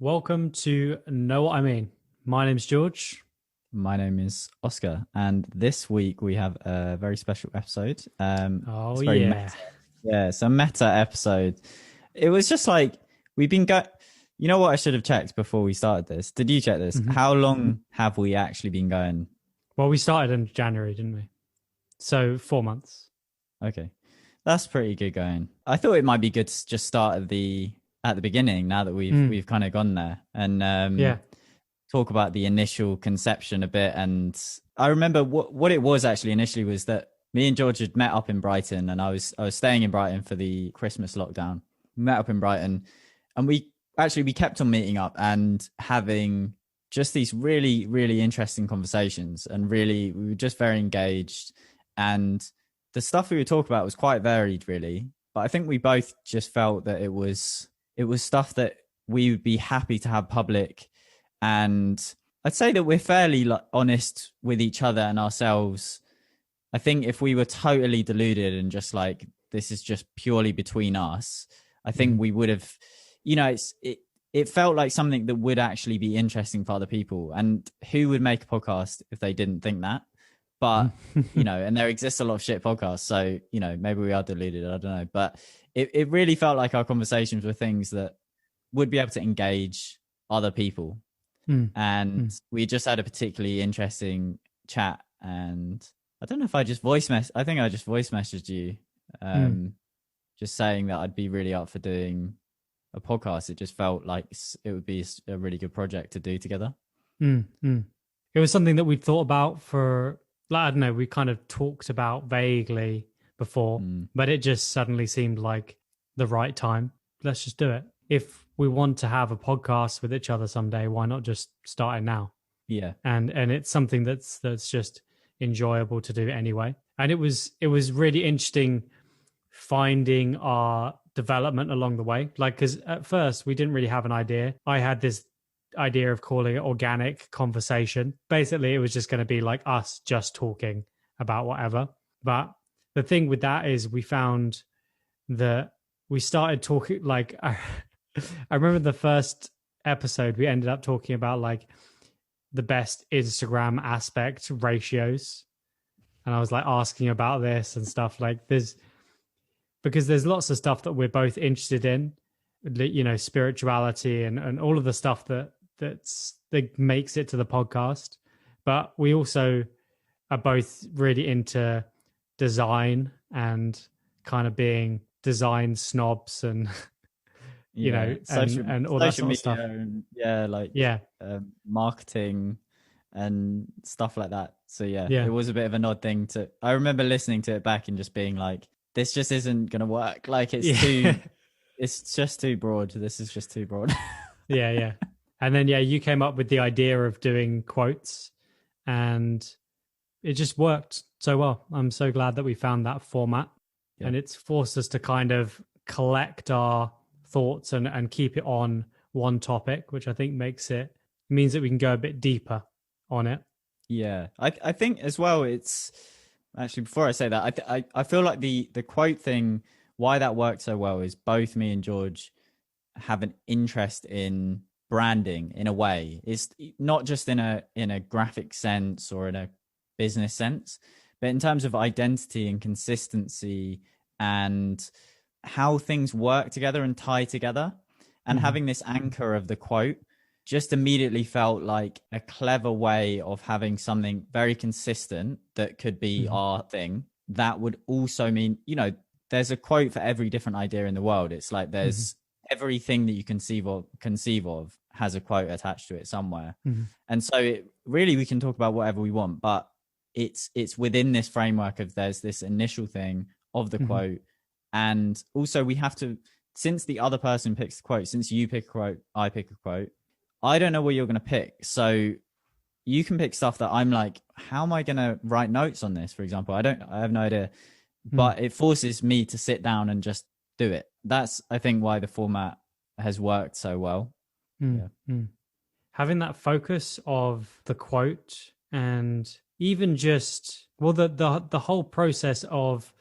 Welcome to Know What I Mean. My name's George. My name is Oscar, and this week we have a very special episode. Oh, It's very yeah. meta. Yeah, it's a meta episode. It was just like we've been go. You know what? I should have checked before we started this. Did you check this? Mhm. How long have we actually been going? Well, we started in January, didn't we? So 4 months. Okay, that's pretty good going. I thought it might be good to just start at the beginning now that we've kind of gone there and Yeah. talk about the initial conception a bit. And I remember what it was actually initially was that me and George had met up in Brighton, and I was staying in Brighton for the Christmas lockdown. We met up in Brighton, and we kept on meeting up and having just these really, really interesting conversations, and really we were just very engaged, and the stuff we would talk about was quite varied, really. But I think we both just felt that it was stuff that we would be happy to have public. And I'd say that we're fairly honest with each other and ourselves. I think if we were totally deluded and just like, this is just purely between us, I think we would have, it felt like something that would actually be interesting for other people. And who would make a podcast if they didn't think that? But, and there exists a lot of shit podcasts. So, maybe we are deluded. I don't know. But it really felt like our conversations were things that would be able to engage other people. And we just had a particularly interesting chat. And I don't know if I just I think I just voice messaged you, just saying that I'd be really up for doing a podcast. It just felt like it would be a really good project to do together. It was something that we'd thought about for, I don't know, we kind of talked about vaguely before, but it just suddenly seemed like the right time. Let's just do it. If we want to have a podcast with each other someday, why not just start it now? Yeah. And it's something that's just enjoyable to do anyway. And it was really interesting finding our development along the way. Like, because at first we didn't really have an idea. I had this idea of calling it organic conversation. Basically, it was just going to be like us just talking about whatever. But the thing with that is we found that we started talking like I remember the first episode we ended up talking about like the best Instagram aspect ratios, and I was like asking about this and stuff. Like because there's lots of stuff that we're both interested in, spirituality and all of the stuff that makes it to the podcast, but we also are both really into design and kind of being design snobs and and all that sort of stuff. Marketing and stuff like that. So it was a bit of an odd thing to. I remember listening to it back and just being like, "This just isn't gonna work. Like it's just too broad. This is just too broad." Yeah. And then you came up with the idea of doing quotes, and it just worked so well. I'm so glad that we found that format, and it's forced us to kind of collect our thoughts and keep it on one topic, which I think means that we can go a bit deeper on it. Yeah, I think as well, it's actually, before I say that, I feel like the quote thing, why that worked so well is both me and George have an interest in branding in a way. It's not just in a graphic sense or in a business sense, but in terms of identity and consistency and how things work together and tie together. And having this anchor of the quote just immediately felt like a clever way of having something very consistent that could be our thing. That would also mean, there's a quote for every different idea in the world. It's like there's everything that you conceive of has a quote attached to it somewhere. And so we can talk about whatever we want, but it's within this framework of there's this initial thing of the quote. And also we have to, since the other person picks the quote, since you pick a quote, I pick a quote, I don't know what you're going to pick. So you can pick stuff that I'm like, how am I going to write notes on this, for example? I have no idea. But it forces me to sit down and just do it. That's, I think, why the format has worked so well. Having that focus of the quote, and even just, the whole process of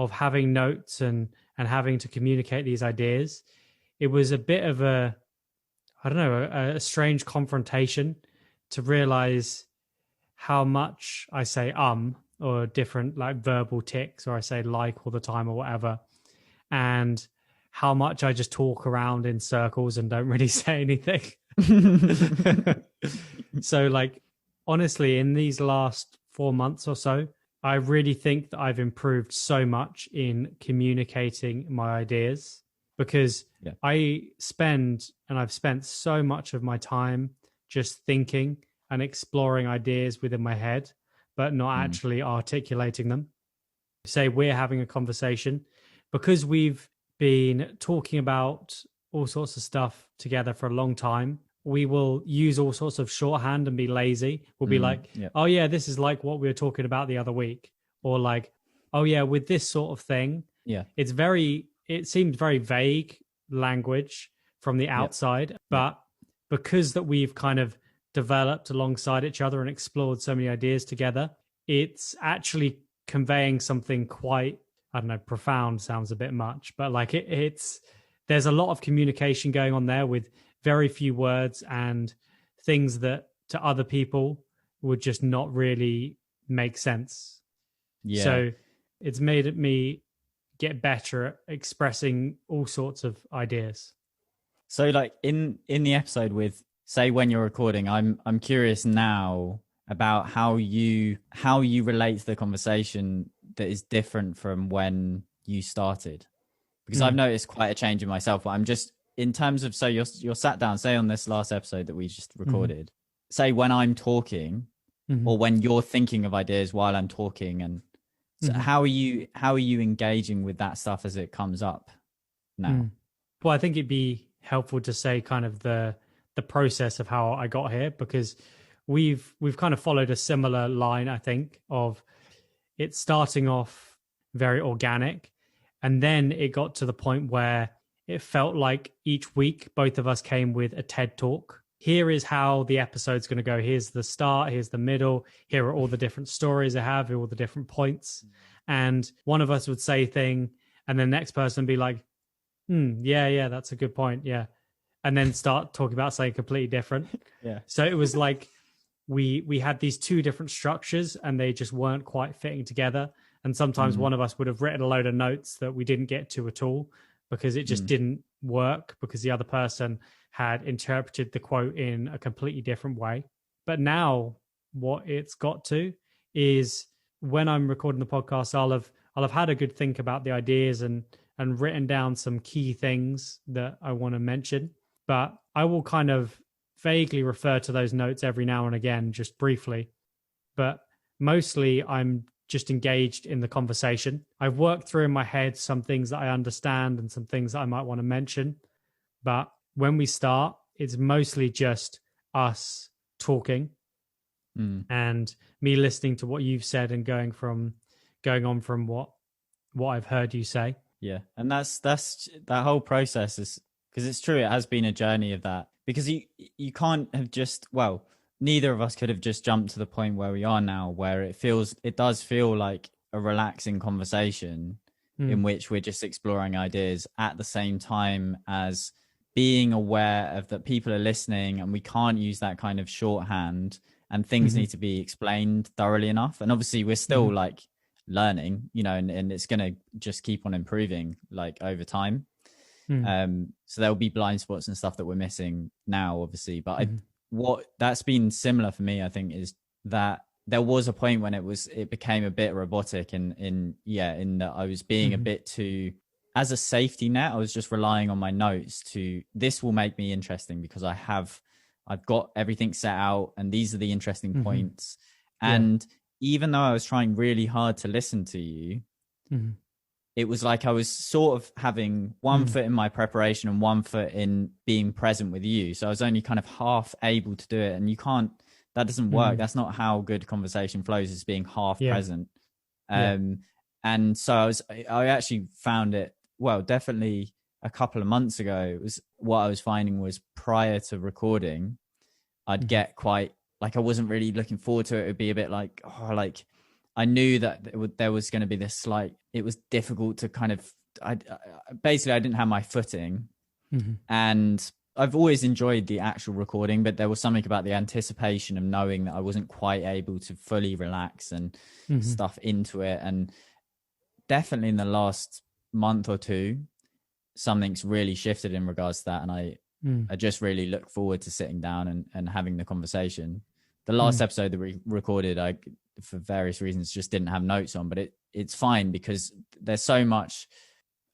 having notes and having to communicate these ideas, it was a bit of a, I don't know, a strange confrontation to realize how much I say or different like verbal tics, or I say like all the time or whatever, and how much I just talk around in circles and don't really say anything. So like, honestly, in these last 4 months or so, I really think that I've improved so much in communicating my ideas, because I've spent so much of my time just thinking and exploring ideas within my head, but not actually articulating them. Say we're having a conversation, because we've been talking about all sorts of stuff together for a long time. We will use all sorts of shorthand and be lazy. We'll be like, oh yeah, this is like what we were talking about the other week. Or like, oh yeah, with this sort of thing. Yeah. It seems very vague language from the outside, but because that we've kind of developed alongside each other and explored so many ideas together, it's actually conveying something quite, I don't know, profound sounds a bit much, but like there's a lot of communication going on there with very few words and things that to other people would just not really make sense. Yeah. So it's made me get better at expressing all sorts of ideas. So like in the episode with, say, when you're recording, I'm curious now about how you relate to the conversation that is different from when you started, because I've noticed quite a change in myself. But I'm just, in terms of, so you're sat down, say on this last episode that we just recorded, say when I'm talking or when you're thinking of ideas while I'm talking, and so how are you engaging with that stuff as it comes up now? Well, I think it'd be helpful to say kind of the process of how I got here, because we've kind of followed a similar line, I think, of it starting off very organic, and then it got to the point where it felt like each week both of us came with a TED talk. Here is how the episode's going to go. Here's the start, here's the middle, here are all the different stories I have, here are all the different points. And one of us would say a thing, and the next person would be like, yeah, that's a good point, yeah. And then start talking about something completely different. Yeah. So it was like we had these two different structures, and they just weren't quite fitting together. And sometimes one of us would have written a load of notes that we didn't get to at all, because it just didn't work, because the other person had interpreted the quote in a completely different way. But now what it's got to is, when I'm recording the podcast, I'll have had a good think about the ideas and written down some key things that I want to mention. But I will kind of vaguely refer to those notes every now and again, just briefly. But mostly I'm just engaged in the conversation. I've worked through in my head some things that I understand and some things that I might want to mention. But when we start, it's mostly just us talking and me listening to what you've said and going on from what I've heard you say. Yeah. And that's that whole process is, because it's true, it has been a journey of that, because you can't have just, well, neither of us could have just jumped to the point where we are now, where it does feel like a relaxing conversation in which we're just exploring ideas at the same time as being aware of that people are listening, and we can't use that kind of shorthand, and things need to be explained thoroughly enough. And obviously we're still like learning, and it's going to just keep on improving like over time. So there'll be blind spots and stuff that we're missing now, obviously. But what that's been similar for me, I think, is that there was a point when it became a bit robotic in that I was being a bit too, as a safety net, I was just relying on my notes to, this will make me interesting because I've got everything set out and these are the interesting points. And even though I was trying really hard to listen to you, it was like I was sort of having one foot in my preparation and one foot in being present with you. So I was only kind of half able to do it. And that doesn't work. That's not how good conversation flows, is being half present. And so I actually found it, well, definitely a couple of months ago, it was what I was finding was, prior to recording, I'd get quite, like, I wasn't really looking forward to it. It would be a bit like, I knew that there was going to be this slight, it was difficult to kind of, I didn't have my footing. And I've always enjoyed the actual recording, but there was something about the anticipation of knowing that I wasn't quite able to fully relax and stuff into it. And definitely in the last month or two, something's really shifted in regards to that. And I just really look forward to sitting down and having the conversation. The last episode that we recorded, I, for various reasons, just didn't have notes on, but it's fine because there's so much.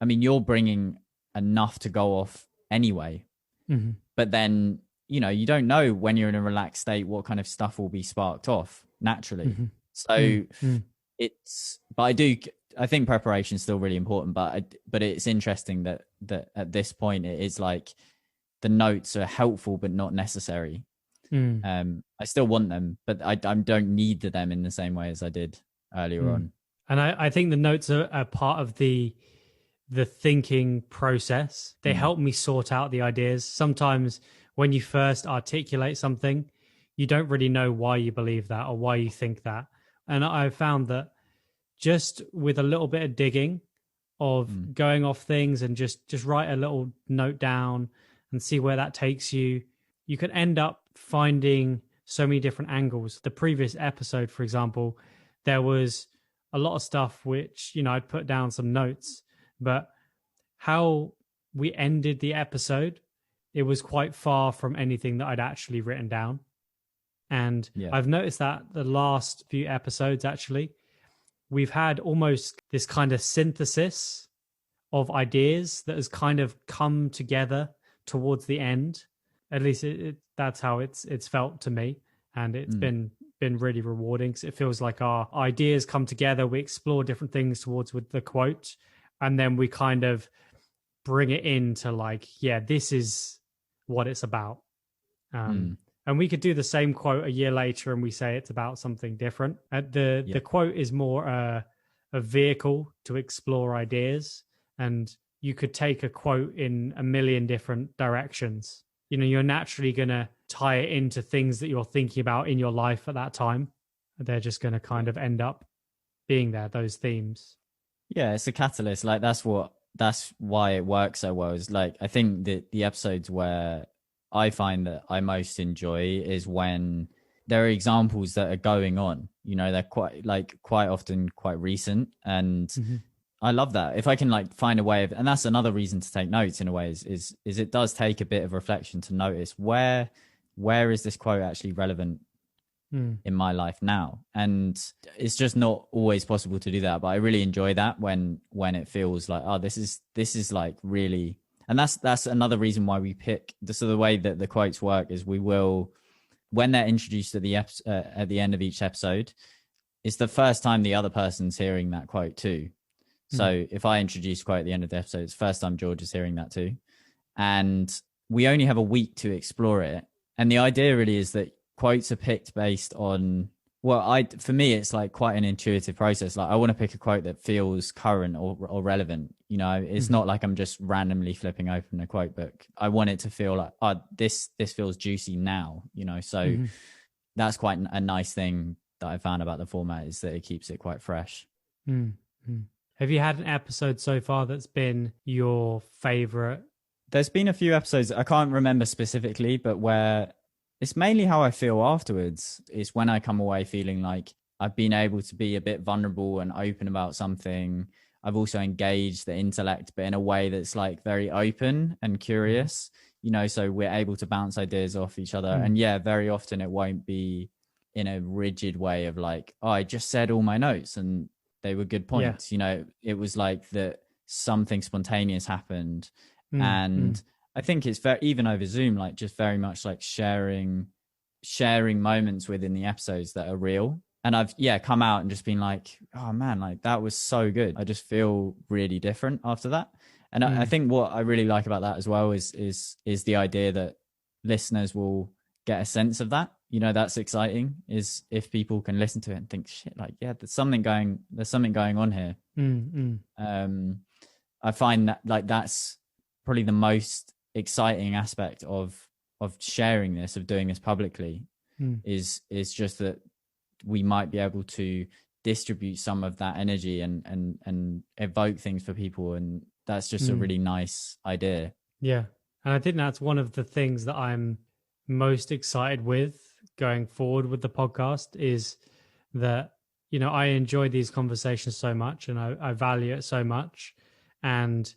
I mean, you're bringing enough to go off anyway, but then, you know, you don't know when you're in a relaxed state what kind of stuff will be sparked off naturally. So but I think preparation is still really important, but it's interesting that at this point it is like the notes are helpful but not necessary. I still want them, but I don't need them in the same way as I did earlier on. And I think the notes are part of the thinking process. They help me sort out the ideas. Sometimes when you first articulate something, you don't really know why you believe that or why you think that. And I've found that just with a little bit of digging, of going off things and just write a little note down and see where that takes you, you can end up finding so many different angles. The previous episode, for example, there was a lot of stuff which, you know, I'd put down some notes, but how we ended the episode, it was quite far from anything that I'd actually written down. And I've noticed that the last few episodes, actually, we've had almost this kind of synthesis of ideas that has kind of come together towards the end. At least that's how it's felt to me. And it's been really rewarding because it feels like our ideas come together. We explore different things towards with the quote, and then we kind of bring it into like, yeah, this is what it's about. And we could do the same quote a year later and we say it's about something different. The quote is more a vehicle to explore ideas. And you could take a quote in a million different directions. You know, you're naturally going to tie it into things that you're thinking about in your life at that time. They're just going to kind of end up being there, those themes. Yeah, it's a catalyst. Like that's why it works so well. Is like, I think that the episodes where I find that I most enjoy is when there are examples that are going on, you know, they're quite often quite recent. And I love that. If I can like find a way of, and that's another reason to take notes in a way is it does take a bit of reflection to notice where is this quote actually relevant in my life now? And it's just not always possible to do that. But I really enjoy that when it feels like, oh, this is like really, and that's another reason why we pick the way that the quotes work is we will, when they're introduced at the end of each episode, it's the first time the other person's hearing that quote too. So if I introduce a quote at the end of the episode, it's the first time George is hearing that too. And we only have a week to explore it. And the idea really is that quotes are picked based on, for me, it's like quite an intuitive process. Like I want to pick a quote that feels current or relevant. You know, it's not like I'm just randomly flipping open a quote book. I want it to feel like, oh, this feels juicy now, you know? So that's quite a nice thing that I found about the format is that it keeps it quite fresh. Have you had an episode so far that's been your favorite? There's been a few episodes, I can't remember specifically, but where it's mainly how I feel afterwards. It's when I come away feeling like I've been able to be a bit vulnerable and open about something. I've also engaged the intellect, but in a way that's like very open and curious, you know, so we're able to bounce ideas off each other. And yeah, very often it won't be in a rigid way of like, oh, I just said all my notes and they were good points. You know, it was like that something spontaneous happened. And I think it's very, even over Zoom, like just very much like sharing moments within the episodes that are real. And I've come out and just been like, oh man, like that was so good. I just feel really different after that. And I think what I really like about that as well is the idea that listeners will get a sense of that. You know, that's exciting, is if people can listen to it and think, shit, like, yeah, there's something going on here. I find that like that's probably the most exciting aspect of sharing this, of doing this publicly, is just that we might be able to distribute some of that energy and evoke things for people, and that's just a really nice idea. Yeah, And I think that's one of the things that I'm most excited with going forward with the podcast is that, you know, I enjoy these conversations so much and I value it so much. And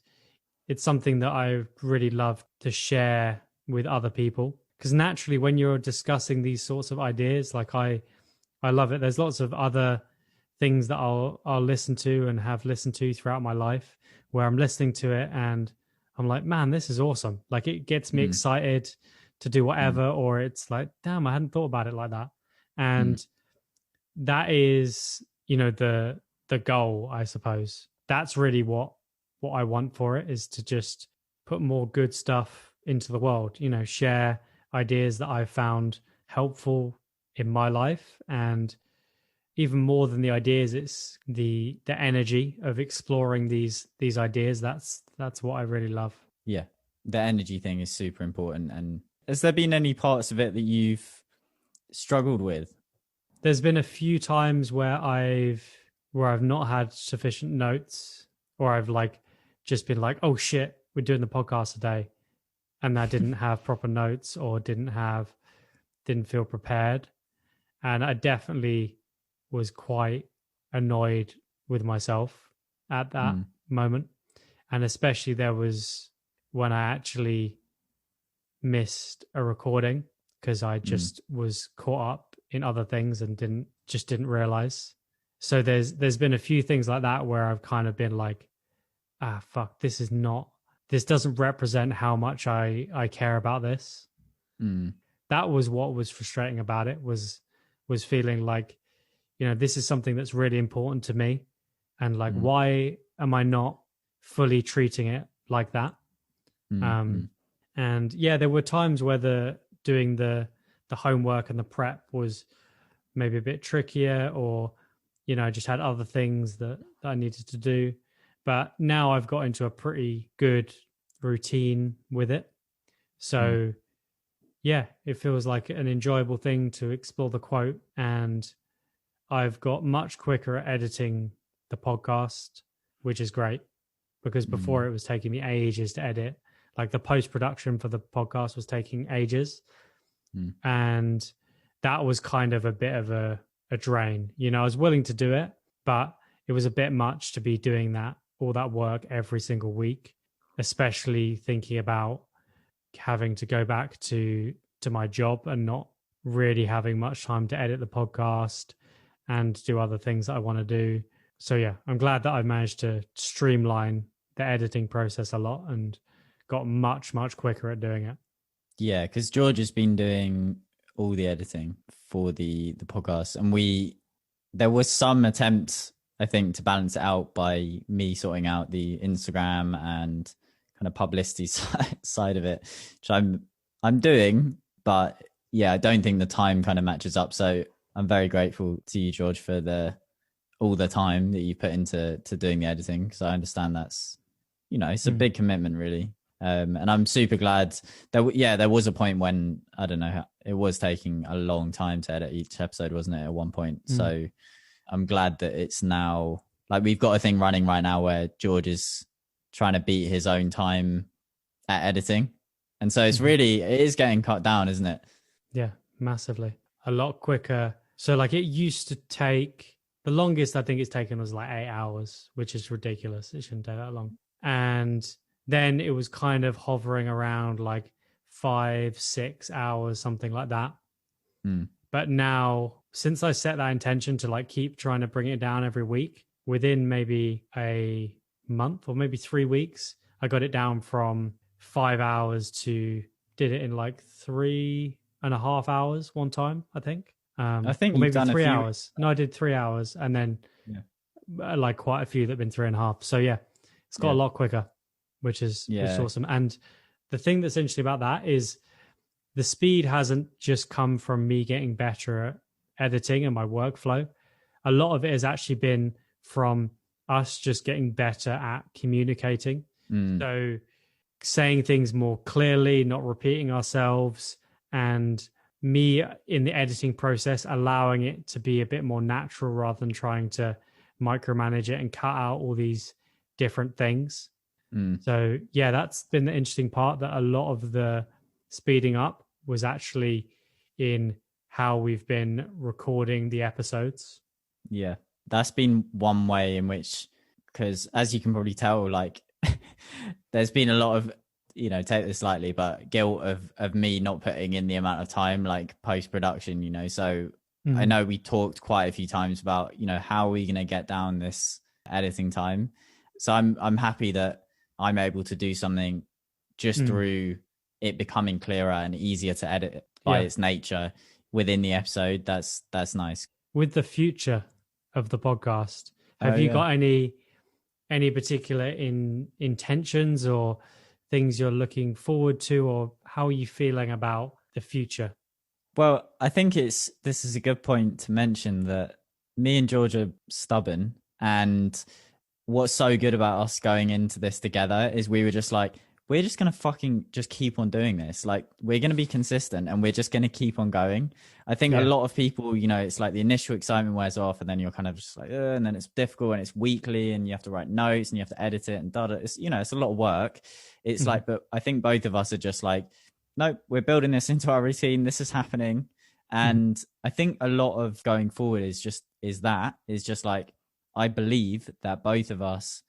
it's something that I really love to share with other people. Because naturally, when you're discussing these sorts of ideas, like I love it. There's lots of other things that I'll listen to and have listened to throughout my life where I'm listening to it and I'm like, man, this is awesome. Like it gets me excited to do whatever, or it's like, damn, I hadn't thought about it like that. And that is, you know, the goal, I suppose. That's really what I want for it, is to just put more good stuff into the world, you know, share ideas that I've found helpful in my life. And even more than the ideas, it's the energy of exploring these ideas. That's what I really love. Yeah, the energy thing is super important. And has there been any parts of it that you've struggled with? There's been a few times where I've not had sufficient notes, or I've like just been like, oh shit, we're doing the podcast today, and I didn't have proper notes or didn't feel prepared. And I definitely was quite annoyed with myself at that moment. And especially there was when I actually missed a recording because I just was caught up in other things and didn't realize. So there's been a few things like that where I've kind of been like, fuck, this doesn't represent how much I care about this. That was what was frustrating about it, was feeling like, you know, this is something that's really important to me. And like, why am I not fully treating it like that? And yeah, there were times where doing the homework and the prep was maybe a bit trickier, or, you know, I just had other things that I needed to do. But now I've got into a pretty good routine with it. So yeah, it feels like an enjoyable thing to explore the quote. And I've got much quicker at editing the podcast, which is great, because before it was taking me ages to edit. Like the post-production for the podcast was taking ages. And that was kind of a bit of a drain. You know, I was willing to do it, but it was a bit much to be doing all that work every single week, especially thinking about having to go back to my job and not really having much time to edit the podcast and do other things that I want to do. So yeah, I'm glad that I managed to streamline the editing process a lot and got much, much quicker at doing it. Yeah, because George has been doing all the editing for the podcast, and there was some attempt, I think, to balance it out by me sorting out the Instagram and kind of publicity side of it, which I'm doing, but yeah, I don't think the time kind of matches up. So I'm very grateful to you, George, for all the time that you put into doing the editing, because I understand that's, you know, it's a big commitment, really. And I'm super glad that there was a point when, I don't know, it was taking a long time to edit each episode, wasn't it, at one point? So I'm glad that it's now, like, we've got a thing running right now where George is trying to beat his own time at editing. And so it is getting cut down, isn't it? Yeah, massively. A lot quicker. So like it used to take, the longest I think it's taken was like 8 hours, which is ridiculous. It shouldn't take that long. And then it was kind of hovering around like 5-6 hours, something like that. But now, since I set that intention to like keep trying to bring it down every week, within maybe a month or maybe 3 weeks, I got it down from 5 hours to did it in like 3.5 hours one time, I think. I think maybe 3 hours. No, I did 3 hours, and then like quite a few that have been 3.5. So yeah, it's got a lot quicker, which is awesome. And the thing that's interesting about that is the speed hasn't just come from me getting better at editing and my workflow. A lot of it has actually been from us just getting better at communicating. So saying things more clearly, not repeating ourselves, and me in the editing process allowing it to be a bit more natural rather than trying to micromanage it and cut out all these different things. So yeah, that's been the interesting part, that a lot of the speeding up was actually in how we've been recording the episodes. Yeah, that's been one way in which, because as you can probably tell, like there's been a lot of, take this lightly, but guilt of me not putting in the amount of time, like post-production, so I know we talked quite a few times about, how are we going to get down this editing time. So I'm happy that I'm able to do something just through it becoming clearer and easier to edit by its nature within the episode. That's nice. With the future of the podcast, have you got any particular intentions or things you're looking forward to, or how are you feeling about the future? Well, I think this is a good point to mention that me and George are stubborn, and what's so good about us going into this together is we were just like, we're just going to fucking just keep on doing this. Like, we're going to be consistent and we're just going to keep on going. I think a lot of people, it's like the initial excitement wears off and then you're kind of just like, and then it's difficult and it's weekly and you have to write notes and you have to edit it and it's, it's a lot of work. It's like, but I think both of us are just like, no, we're building this into our routine. This is happening. And I think a lot of going forward is just like, I believe that both of us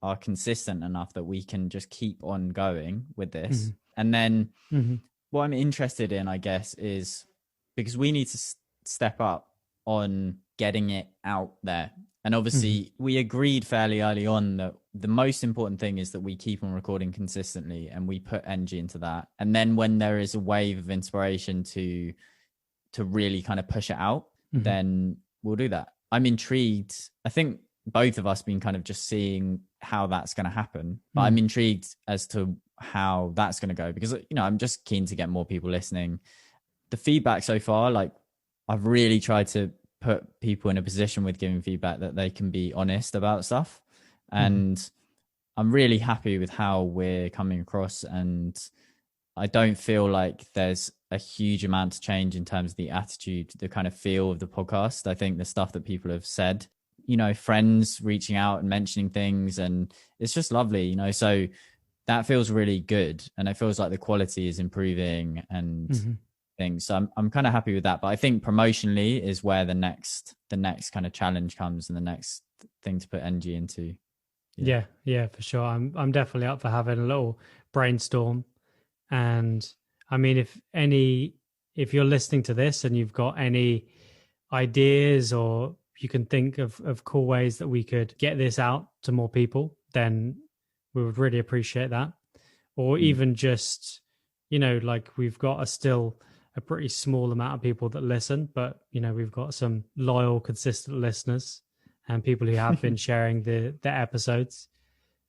are consistent enough that we can just keep on going with this. And then what I'm interested in, I guess, is because we need to step up on getting it out there. And obviously we agreed fairly early on that the most important thing is that we keep on recording consistently and we put energy into that. And then when there is a wave of inspiration to really kind of push it out, then we'll do that. I'm intrigued. I think both of us been kind of just seeing how that's going to happen, but I'm intrigued as to how that's going to go, because I'm just keen to get more people listening. The feedback so far, like, I've really tried to put people in a position with giving feedback that they can be honest about stuff, and I'm really happy with how we're coming across, and I don't feel like there's a huge amount to change in terms of the attitude, the kind of feel of the podcast. I think the stuff that people have said, friends reaching out and mentioning things, and it's just lovely, so that feels really good. And it feels like the quality is improving and things. So I'm kind of happy with that. But I think promotionally is where the next kind of challenge comes and the next thing to put energy into. Yeah, for sure. I'm definitely up for having a little brainstorm. And I mean, if you're listening to this and you've got any ideas, or you can think of cool ways that we could get this out to more people, then we would really appreciate that. Or even just, like, we've got still a pretty small amount of people that listen, but we've got some loyal, consistent listeners and people who have been sharing the episodes.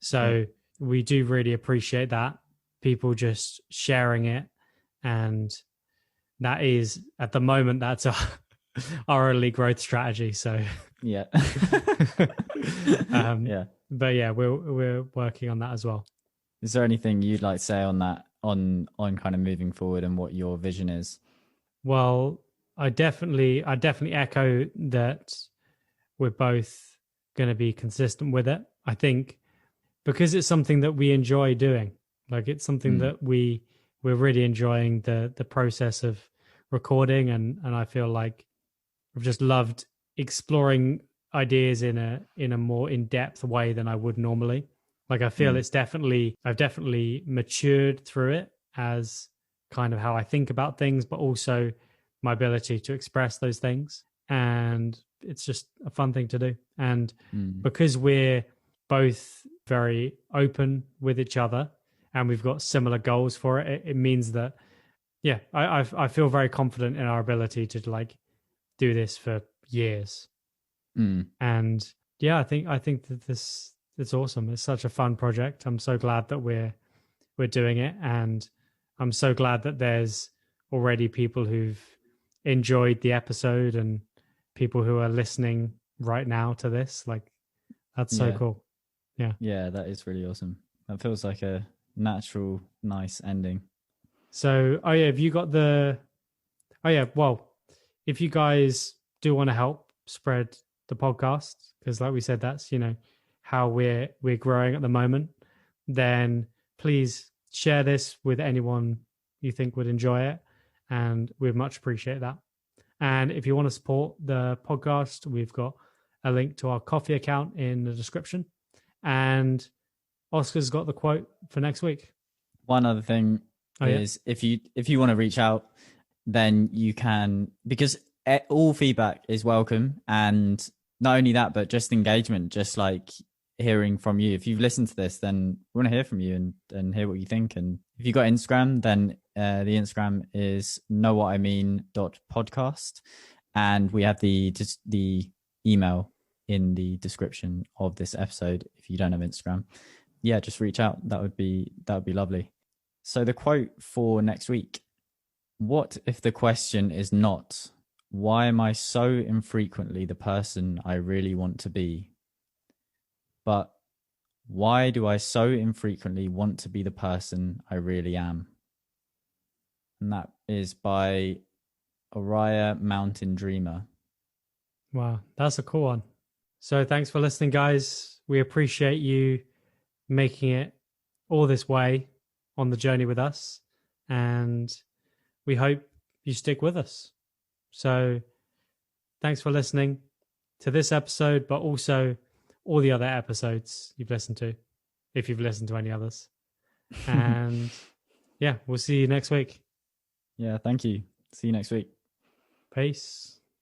So we do really appreciate that, people just sharing it. And that is, at the moment, that's our only growth strategy. So yeah. But yeah, we're working on that as well. Is there anything you'd like to say on that, on kind of moving forward and what your vision is? Well, I definitely echo that we're both going to be consistent with it. I think because it's something that we enjoy doing, like, it's something that we're really enjoying the process of recording, and I feel like I've just loved exploring ideas in a more in-depth way than I would normally. Like, I feel I've definitely matured through it as kind of how I think about things, but also my ability to express those things. And it's just a fun thing to do. And because we're both very open with each other and we've got similar goals for it, it means that, I feel very confident in our ability to, like, do this for years. And I think that it's awesome. It's such a fun project. I'm so glad that we're doing it, and I'm so glad that there's already people who've enjoyed the episode and people who are listening right now to this. Like, that's so cool. Yeah, that is really awesome. That feels like a natural, nice ending. So, have you got well, if you guys do want to help spread the podcast, because like we said, that's how we're growing at the moment, then please share this with anyone you think would enjoy it. And we'd much appreciate that. And if you want to support the podcast, we've got a link to our Coffee account in the description. And Oscar's got the quote for next week. One other thing is if you want to reach out, then you can, because all feedback is welcome. And not only that, but just engagement, just like hearing from you. If you've listened to this, then we want to hear from you and hear what you think. And if you've got Instagram, then the Instagram is knowwhatimean.podcast. And we have the email in the description of this episode if you don't have Instagram. Yeah, just reach out. That would be lovely. So the quote for next week: what if the question is not, why am I so infrequently the person I really want to be? But why do I so infrequently want to be the person I really am? And that is by 𝗚𝗲cie Mountain Dreamer. Wow, that's a cool one. So thanks for listening, guys. We appreciate you making it all this way on the journey with us. And we hope you stick with us. So thanks for listening to this episode, but also all the other episodes you've listened to, if you've listened to any others. And yeah, we'll see you next week. Yeah, thank you. See you next week. Peace.